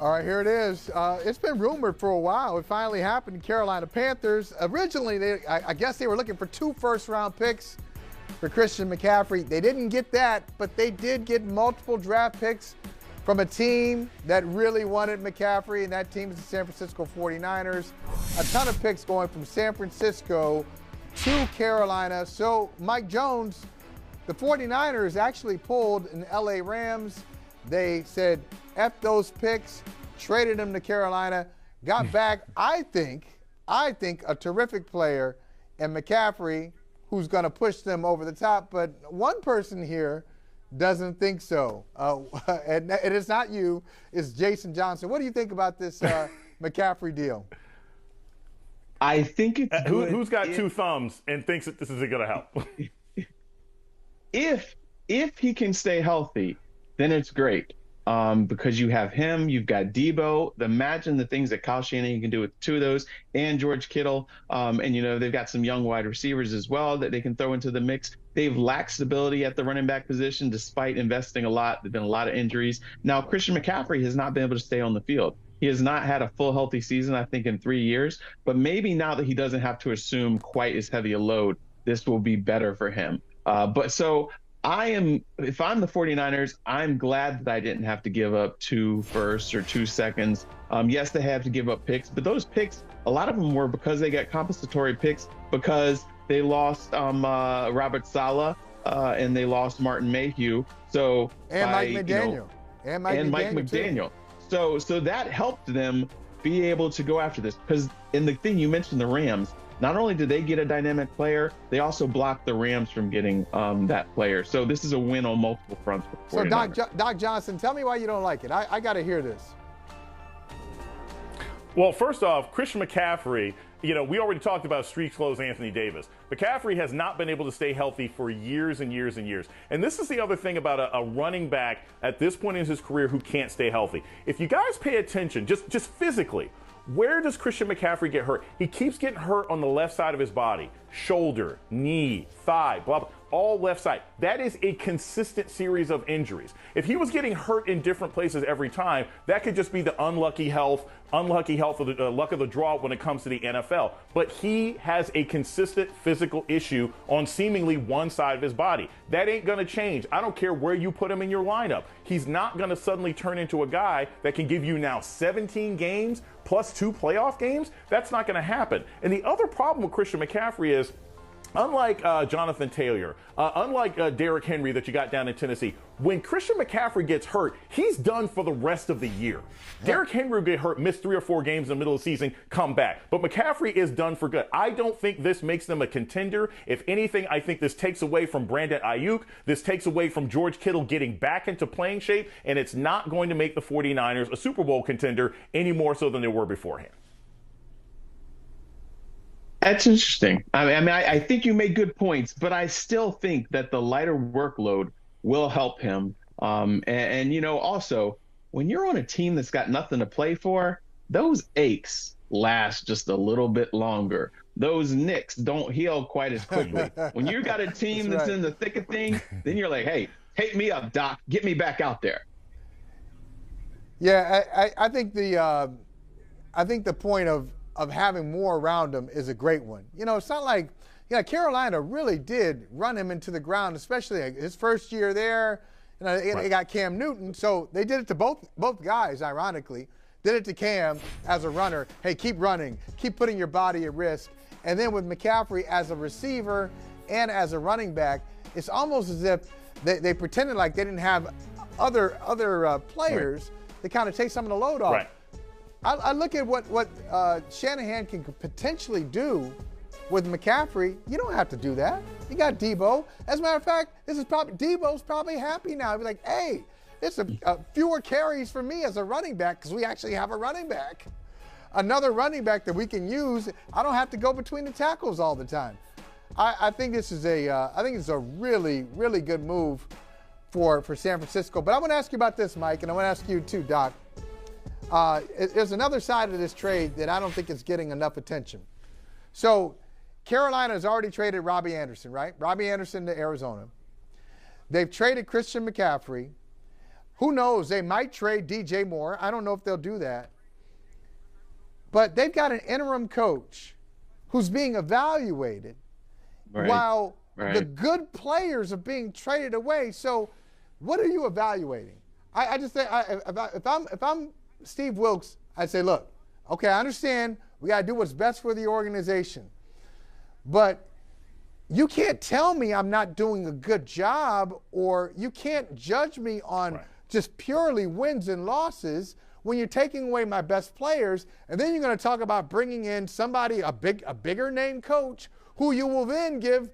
All right, here it is. It's been rumored for a while. It finally happened. Carolina Panthers. Originally, I guess they were looking for 2 first-round picks for Christian McCaffrey. They didn't get that, but they did get multiple draft picks from a team that really wanted McCaffrey, and that team is the San Francisco 49ers. A ton of picks going from San Francisco to Carolina. So, Mike Jones, the 49ers actually pulled an LA Rams. They said, F those picks, traded them to Carolina, got back, I think, a terrific player, and McCaffrey, who's going to push them over the top. But one person here doesn't think so. And it's not you, it's Jason Johnson. What do you think about this McCaffrey deal? I think it's good. Who's got 2 thumbs and thinks that this isn't going to help? If he can stay healthy, then it's great. Because you have him, you've got Debo. Imagine the things that Kyle Shanahan can do with 2 of those, and George Kittle. And, they've got some young wide receivers as well that they can throw into the mix. They've lacked stability at the running back position despite investing a lot. There've been a lot of injuries. Now, Christian McCaffrey has not been able to stay on the field. He has not had a full healthy season, I think, in 3 years. But maybe now that he doesn't have to assume quite as heavy a load, this will be better for him. If I'm the 49ers, I'm glad that I didn't have to give up 2 firsts or 2 seconds. Yes, they have to give up picks, but those picks, a lot of them were because they got compensatory picks because they lost Robert Saleh and they lost Martin Mayhew. So Mike McDaniel. Mike McDaniel. So that helped them be able to go after this. Because in the thing you mentioned, the Rams, not only did they get a dynamic player, they also blocked the Rams from getting that player. So this is a win on multiple fronts. So Doc Johnson, tell me why you don't like it. I got to hear this. Well, first off, Christian McCaffrey, we already talked about street clothes Anthony Davis. McCaffrey has not been able to stay healthy for years and years and years. And this is the other thing about a running back at this point in his career who can't stay healthy. If you guys pay attention, just physically, where does Christian McCaffrey get hurt? He keeps getting hurt on the left side of his body. Shoulder, knee, thigh, blah, blah, all left side. That is a consistent series of injuries. If he was getting hurt in different places every time, that could just be the unlucky health of the luck of the draw when it comes to the NFL. But he has a consistent physical issue on seemingly one side of his body. That ain't going to change. I don't care where you put him in your lineup. He's not going to suddenly turn into a guy that can give you now 17 games plus 2 playoff games. That's not going to happen. And the other problem with Christian McCaffrey is, unlike Jonathan Taylor, unlike Derrick Henry that you got down in Tennessee, when Christian McCaffrey gets hurt, he's done for the rest of the year. Derrick Henry will get hurt, miss 3 or 4 games in the middle of the season, come back. But McCaffrey is done for good. I don't think this makes them a contender. If anything, I think this takes away from Brandon Ayuk. This takes away from George Kittle getting back into playing shape, and it's not going to make the 49ers a Super Bowl contender any more so than they were beforehand. That's interesting. I think you made good points, but I still think that the lighter workload will help him. Also, when you're on a team that's got nothing to play for, those aches last just a little bit longer. Those nicks don't heal quite as quickly. When you got a team that's in the thick of things, then you're like, hey, take me up, Doc. Get me back out there. Yeah, I think the point of having more around him is a great one. It's not like, Carolina really did run him into the ground, especially his first year there. They got Cam Newton, so they did it to both guys, ironically. Did it to Cam as a runner. Hey, keep running. Keep putting your body at risk. And then with McCaffrey as a receiver and as a running back, it's almost as if they pretended like they didn't have other players to kind of take some of the load off. Right. I look at what Shanahan can potentially do with McCaffrey. You don't have to do that. You got Debo. As a matter of fact, Debo's probably happy now. He'll be like, hey, it's a fewer carries for me as a running back because we actually have a running back. Another running back that we can use. I don't have to go between the tackles all the time. I think this is a really, really good move for San Francisco. But I want to ask you about this, Mike, and I want to ask you too, Doc. There's another side of this trade that I don't think is getting enough attention. So Carolina has already traded Robbie Anderson, right? Robbie Anderson to Arizona. They've traded Christian McCaffrey. Who knows? They might trade DJ Moore. I don't know if they'll do that. But they've got an interim coach who's being evaluated while the good players are being traded away. So what are you evaluating? I just say, if I'm Steve Wilks, I'd say, look, okay, I understand we got to do what's best for the organization. But you can't tell me I'm not doing a good job, or you can't judge me on just purely wins and losses when you're taking away my best players, and then you're going to talk about bringing in somebody, a bigger name coach, who you will then give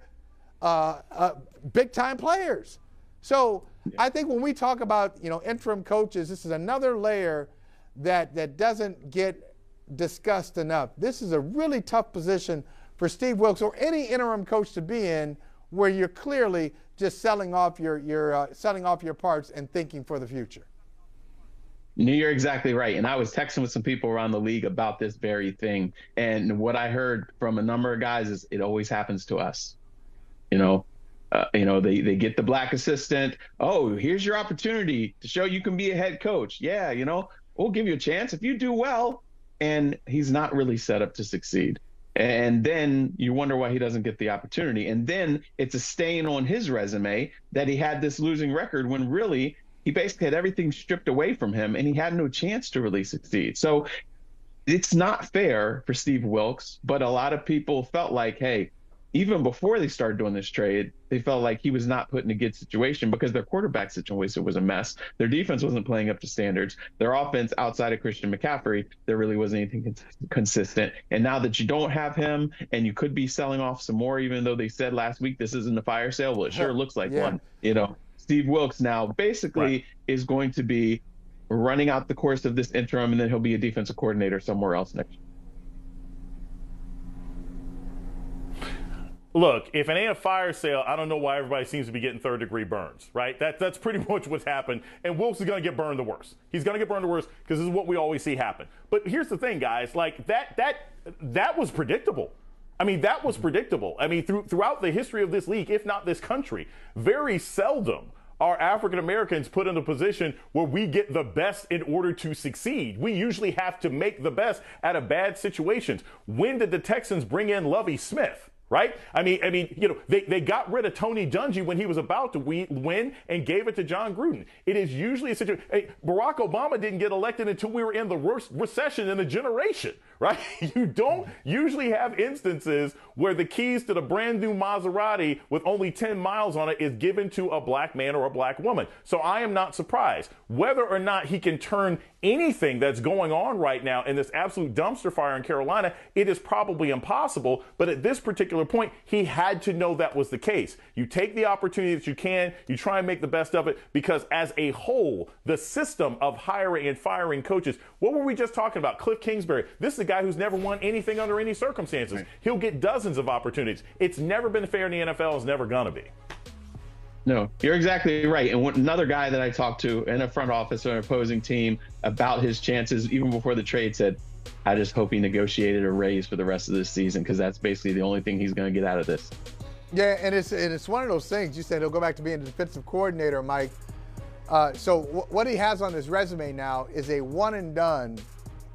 big-time players. So I think when we talk about, interim coaches, this is another layer that doesn't get discussed enough. This is a really tough position for Steve Wilks or any interim coach to be in, where you're clearly just selling off your parts and thinking for the future. You're exactly right. And I was texting with some people around the league about this very thing. And what I heard from a number of guys is it always happens to us. They get the black assistant. Oh, here's your opportunity to show you can be a head coach. Yeah, we'll give you a chance if you do well. And he's not really set up to succeed. And then you wonder why he doesn't get the opportunity. And then it's a stain on his resume that he had this losing record when really he basically had everything stripped away from him and he had no chance to really succeed. So it's not fair for Steve Wilks, but a lot of people felt like, hey, even before they started doing this trade, they felt like he was not put in a good situation because their quarterback situation was a mess. Their defense wasn't playing up to standards. Their offense, outside of Christian McCaffrey, there really wasn't anything consistent. And now that you don't have him and you could be selling off some more, even though they said last week this isn't a fire sale, well, it sure looks like one. Steve Wilks now basically is going to be running out the course of this interim, and then he'll be a defensive coordinator somewhere else next year. Look, if it ain't a fire sale, I don't know why everybody seems to be getting third-degree burns, right? That's pretty much what's happened, and Wilks is going to get burned the worst. He's going to get burned the worst because this is what we always see happen. But here's the thing, guys. Like, that was predictable. I mean, that was predictable. I mean, throughout the history of this league, if not this country, very seldom are African Americans put in a position where we get the best in order to succeed. We usually have to make the best out of bad situations. When did the Texans bring in Lovie Smith? Right? I mean, they got rid of Tony Dungy when he was about to win and gave it to John Gruden. It is usually a situation. Hey, Barack Obama didn't get elected until we were in the worst recession in a generation, right? You don't usually have instances where the keys to the brand new Maserati with only 10 miles on it is given to a black man or a black woman. So I am not surprised. Whether or not he can turn anything that's going on right now in this absolute dumpster fire in Carolina, it is probably impossible. But at this particular point, he had to know that was the case. You take the opportunity that you can, you try and make the best of it, because as a whole, the system of hiring and firing coaches, what were we just talking about? Cliff Kingsbury. This is a guy who's never won anything under any circumstances. Right. He'll get dozens of opportunities. It's never been fair in the NFL. It's never going to be. No, you're exactly right. And another guy that I talked to in a front office or an opposing team about his chances, even before the trade, said, I just hope he negotiated a raise for the rest of this season, because that's basically the only thing he's going to get out of this. Yeah, and it's one of those things. You said he'll go back to being the defensive coordinator, Mike. So what he has on his resume now is a one and done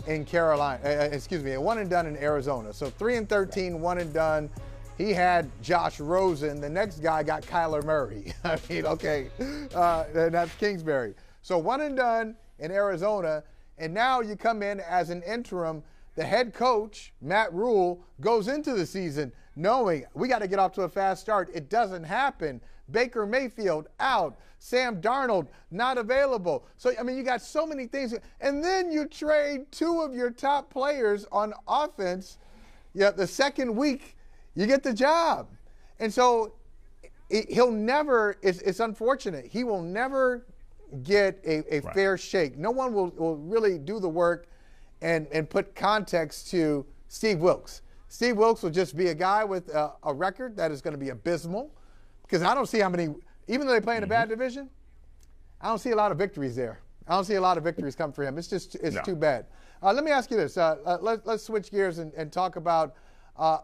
in Carolina. A one and done in Arizona. So 3-13, one and done. He had Josh Rosen. The next guy got Kyler Murray. I mean, okay, and that's Kingsbury. So one and done in Arizona, and now you come in as an interim. The head coach, Matt Rule, goes into the season knowing we got to get off to a fast start. It doesn't happen. Baker Mayfield out. Sam Darnold not available. So, I mean, you got so many things. And then you trade two of your top players on offense. Yeah, the second week, you get the job. And so he'll never, it's unfortunate, he will never get a fair shake. No one will really do the work and put context to Steve Wilks. Steve Wilks will just be a guy with a record that is going to be abysmal, because I don't see how many, even though they play in a bad division, I don't see a lot of victories there. I don't see a lot of victories come for him. It's too bad. Let me ask you this. Let's switch gears and talk about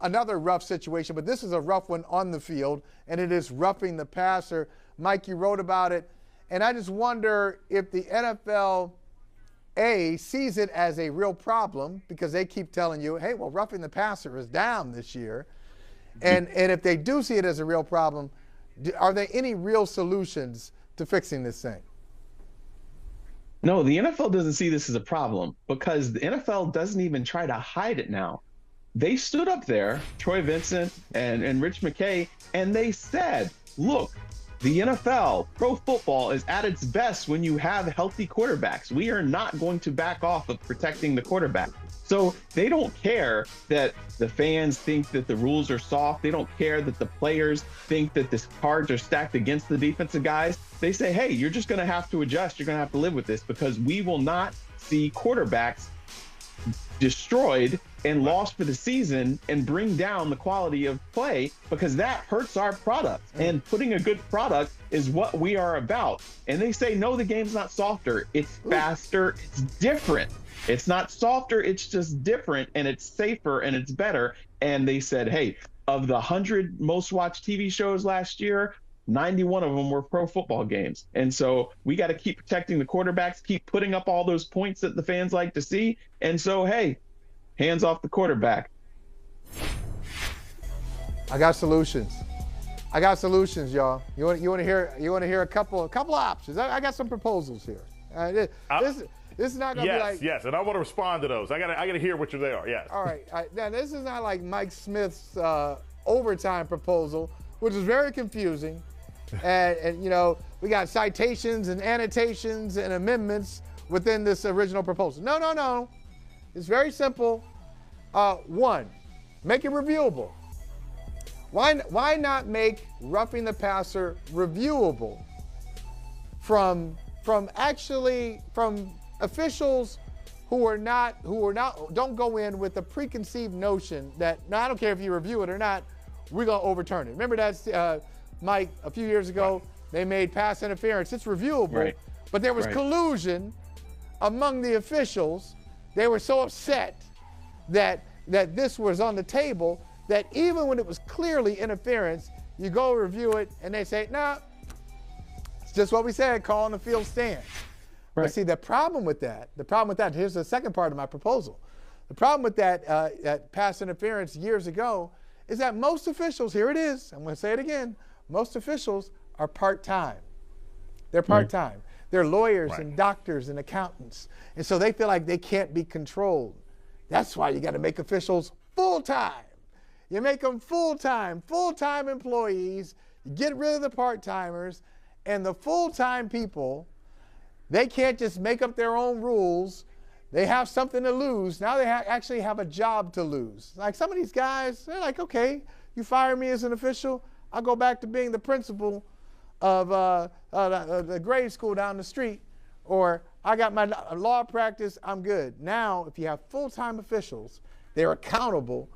another rough situation, but this is a rough one on the field, and it is roughing the passer. Mike, you wrote about it. And I just wonder if the NFL, sees it as a real problem because they keep telling you, hey, well, roughing the passer is down this year. And if they do see it as a real problem, are there any real solutions to fixing this thing? No, the NFL doesn't see this as a problem because the NFL doesn't even try to hide it now. They stood up there, Troy Vincent and Rich McKay, and they said, look, the NFL, pro football, is at its best when you have healthy quarterbacks. We are not going to back off of protecting the quarterback. So they don't care that the fans think that the rules are soft. They don't care that the players think that the cards are stacked against the defensive guys. They say, hey, you're just going to have to adjust. You're going to have to live with this because we will not see quarterbacks destroyed and lost for the season and bring down the quality of play because that hurts our product. And putting a good product is what we are about. And they say, no, the game's not softer. It's faster. It's different. It's not softer. It's just different, and it's safer, and it's better. And they said, hey, of the 100 most watched TV shows last year, 91 of them were pro football games. And so we got to keep protecting the quarterbacks, keep putting up all those points that the fans like to see. And so, hey, hands off the quarterback. I got solutions. Y'all. You want to hear a couple of options? I got some proposals here. This is not going to be like. Yes, and I want to respond to those. I got to hear what they are. Yes. All right. Now this is not like Mike Smith's overtime proposal, which is very confusing. and we got citations and annotations and amendments within this original proposal. No. It's very simple. One, make it reviewable. Why not make roughing the passer reviewable from officials who don't go in with a preconceived notion that, no, I don't care if you review it or not, we're going to overturn it. Remember that, Mike, a few years ago, they made pass interference. It's reviewable, but there was collusion among the officials. They were so upset that this was on the table that even when it was clearly interference, you go review it and they say, nah, it's just what we said, call on the field stand. But see, the problem with that, here's the second part of my proposal. The problem with that pass interference years ago is that most officials, here it is, I'm going to say it again, most officials are part-time. They're part-time. They're lawyers and doctors and accountants. And so they feel like they can't be controlled. That's why you got to make officials full-time. You make them full-time employees. You get rid of the part-timers. And the full-time people, they can't just make up their own rules. They have something to lose. Now they actually have a job to lose. Like some of these guys, they're like, okay, you fire me as an official, I'll go back to being the principal of the grade school down the street, or I got my law practice, I'm good. Now, if you have full-time officials, they're accountable,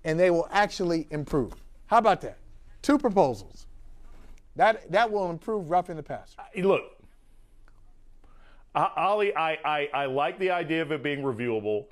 and they will actually improve. How about that? 2 proposals. That will improve roughing the passer. Look, Ollie, I like the idea of it being reviewable.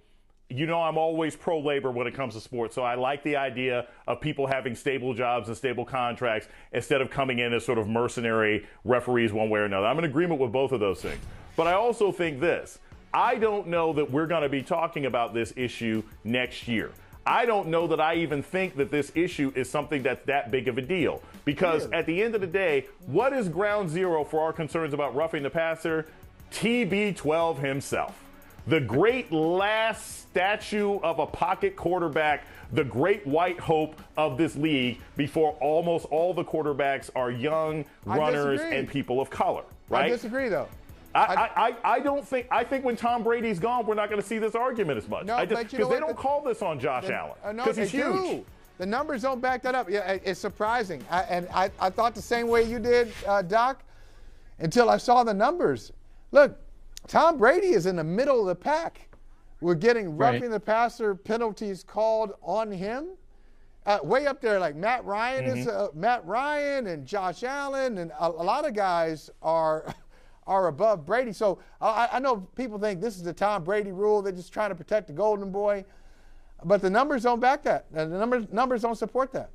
You know, I'm always pro-labor when it comes to sports, so I like the idea of people having stable jobs and stable contracts instead of coming in as sort of mercenary referees one way or another. I'm in agreement with both of those things. But I also think this. I don't know that we're going to be talking about this issue next year. I don't know that I even think that this issue is something that's that big of a deal. Because at the end of the day, what is ground zero for our concerns about roughing the passer? TB12 himself. The great last statue of a pocket quarterback, the great white hope of this league before almost all the quarterbacks are young runners and people of color, right? I disagree, though. I don't think – I think when Tom Brady's gone, we're not going to see this argument as much. No, because they don't call this on Josh Allen because he's huge. The numbers don't back that up. Yeah, it's surprising. I thought the same way you did, Doc, until I saw the numbers. Look, Tom Brady is in the middle of the pack. We're getting roughing the passer penalties called on him. Way up there, like Matt Ryan is Matt Ryan and Josh Allen, and a lot of guys are above Brady. So I know people think this is the Tom Brady rule. They're just trying to protect the golden boy. But the numbers don't back that. The numbers don't support that.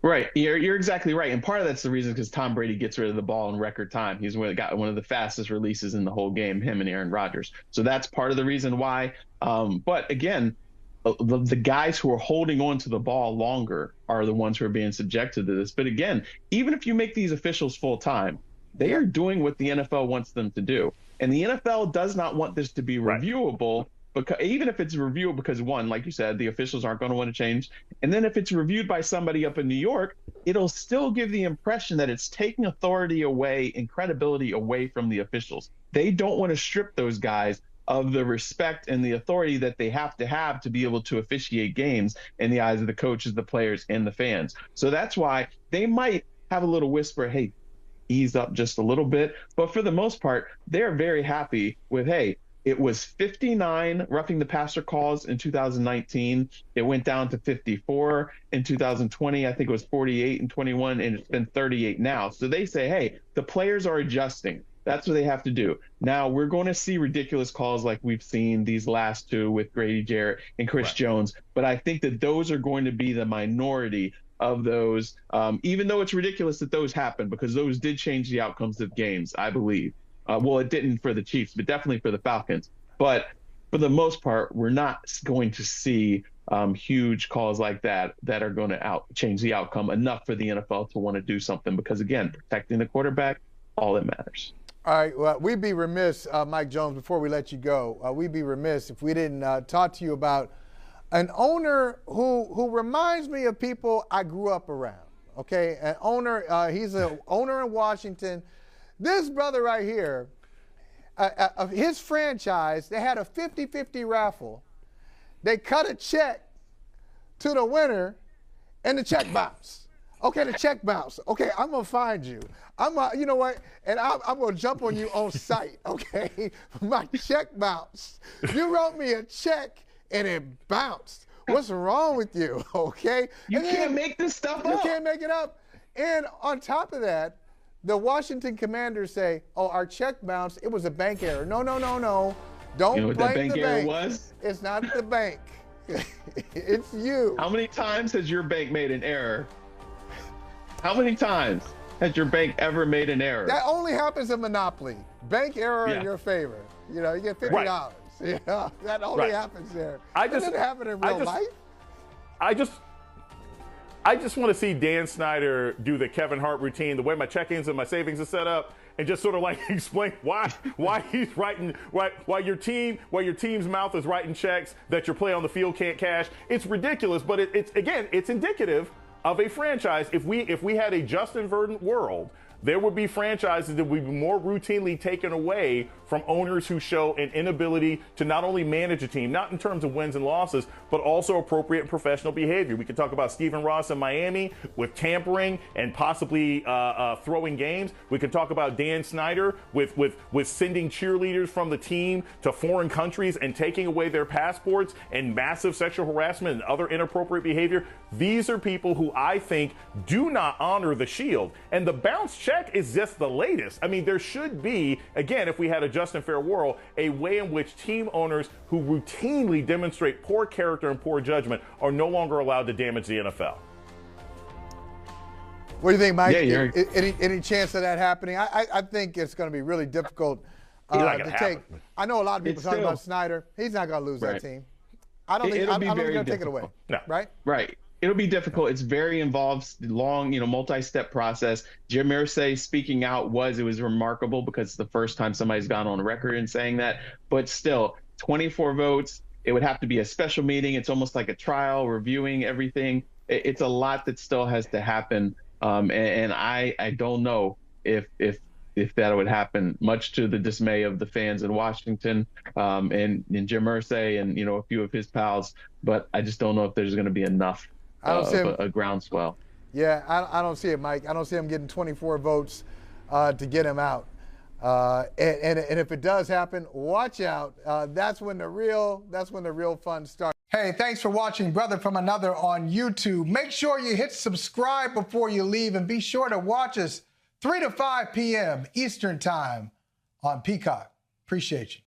Right. You're exactly right. And part of that's the reason because Tom Brady gets rid of the ball in record time. He's got one of the fastest releases in the whole game, him and Aaron Rodgers. So that's part of the reason why. But again, the guys who are holding on to the ball longer are the ones who are being subjected to this. But again, even if you make these officials full time, they are doing what the NFL wants them to do. And the NFL does not want this to be reviewable. Because even if it's reviewed, because one, like you said, the officials aren't going to want to change. And then if it's reviewed by somebody up in New York, it'll still give the impression that it's taking authority away and credibility away from the officials. They don't want to strip those guys of the respect and the authority that they have to be able to officiate games in the eyes of the coaches, the players, and the fans. So that's why they might have a little whisper, hey, ease up just a little bit. But for the most part, they're very happy with, hey, it was 59 roughing the passer calls in 2019. It went down to 54 in 2020. I think it was 48 in 21, and it's been 38 now. So they say, hey, the players are adjusting. That's what they have to do. Now, we're going to see ridiculous calls like we've seen these last two with Grady Jarrett and Chris Jones. But I think that those are going to be the minority of those, even though it's ridiculous that those happen, because those did change the outcomes of games, I believe. Well, it didn't for the Chiefs, but definitely for the Falcons. But for the most part, we're not going to see huge calls like that are going to change the outcome enough for the NFL to want to do something. Because, again, protecting the quarterback, all that matters. All right. Well, we'd be remiss, Mike Jones, before we let you go, we'd be remiss if we didn't talk to you about an owner who reminds me of people I grew up around. Okay, an owner. He's an owner in Washington. This brother right here, of his franchise, they had a 50-50 raffle. They cut a check to the winner, and the check bounced. Okay, the check bounced. Okay, I'm gonna find you. You know what? And I'm gonna jump on you on site. Okay, my check bounced. You wrote me a check, and it bounced. What's wrong with you? Okay, you can't make this stuff up. You can't make it up. And on top of that, the Washington Commanders say, "Oh, our check bounced. It was a bank error." No. Don't you know what blame that bank the error bank. was? It's not the bank. It's you. How many times has your bank made an error? How many times has your bank ever made an error? That only happens in Monopoly. Bank error in your favor. You know, you get $50. Right. You know, that only happens there. It doesn't happen in real life. I just want to see Dan Snyder do the Kevin Hart routine, the way my check-ins and my savings are set up, and just sort of like explain why he's writing, why your team's mouth is writing checks that your play on the field can't cash. It's ridiculous, but it's indicative of a franchise. If we had a Justin Verdant world, there would be franchises that would be more routinely taken away from owners who show an inability to not only manage a team, not in terms of wins and losses, but also appropriate and professional behavior. We could talk about Stephen Ross in Miami with tampering and possibly throwing games. We could talk about Dan Snyder with sending cheerleaders from the team to foreign countries and taking away their passports and massive sexual harassment and other inappropriate behavior. These are people who I think do not honor the shield. And the bounce check is just the latest. I mean, there should be, again, if we had a just and fair world, a way in which team owners who routinely demonstrate poor character and poor judgment are no longer allowed to damage the NFL. What do you think, Mike? Yeah, any chance of that happening? I think it's going to be really difficult to take. I know a lot of people talking about Snyder. He's not going to lose that team. I don't think he's going to take it away. No. Right? Right. It'll be difficult. It's very involved, long, multi-step process. Jim Irsay speaking out it was remarkable because it's the first time somebody's gone on record in saying that. But still, 24 votes. It would have to be a special meeting. It's almost like a trial, reviewing everything. It's a lot that still has to happen. And I don't know if that would happen, much to the dismay of the fans in Washington and Jim Irsay and a few of his pals. But I just don't know if there's going to be enough. A groundswell. Yeah, I don't see it, Mike. I don't see him getting 24 votes to get him out. And if it does happen, watch out. That's when the real fun starts. Hey, thanks for watching Brother from Another on YouTube. Make sure you hit subscribe before you leave, and be sure to watch us 3 to 5 p.m. Eastern Time on Peacock. Appreciate you.